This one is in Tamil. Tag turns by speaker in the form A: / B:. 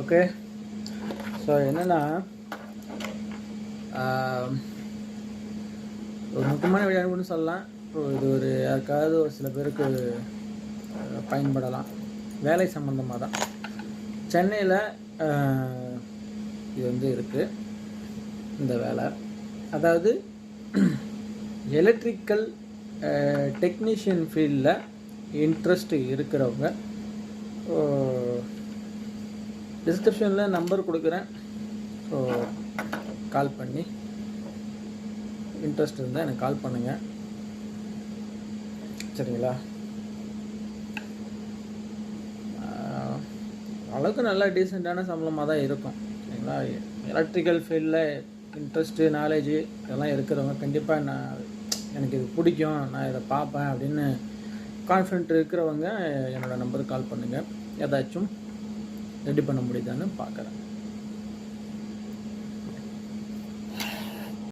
A: ஓகே. ஸோ என்னென்னா, ஒரு முக்கியமான விளையாட்டுன்னு சொல்லலாம். இது ஒரு யாருக்காவது ஒரு சில பேருக்கு பயன்படலாம். வேலை சம்மந்தமாக தான். சென்னையில் இது வந்து இருக்குது இந்த வேலை. அதாவது எலக்ட்ரிக்கல் டெக்னீஷியன் ஃபீல்டில் இன்ட்ரெஸ்ட் இருக்கிறவங்க டிஸ்கிரிப்ஷனில் நம்பர் கொடுக்குறேன். ஸோ கால் பண்ணி இன்ட்ரெஸ்ட் இருந்தால் எனக்கு கால் பண்ணுங்கள், சரிங்களா? அளவுக்கு நல்லா டீசெண்டான சம்பளமாக தான் இருக்கும், சரிங்களா? எலக்ட்ரிக்கல் ஃபீல்டில் இன்ட்ரெஸ்ட்டு நாலேஜு இதெல்லாம் இருக்கிறவங்க கண்டிப்பாக எனக்கு இது பிடிக்கும், நான் இதை பார்ப்பேன் அப்படின்னு கான்ஃபிடென்ட் இருக்கிறவங்க என்னோடய நம்பருக்கு கால் பண்ணுங்கள். ஏதாச்சும் ரெடி பண்ண முடியுதான்னு பார்க்குறேன்.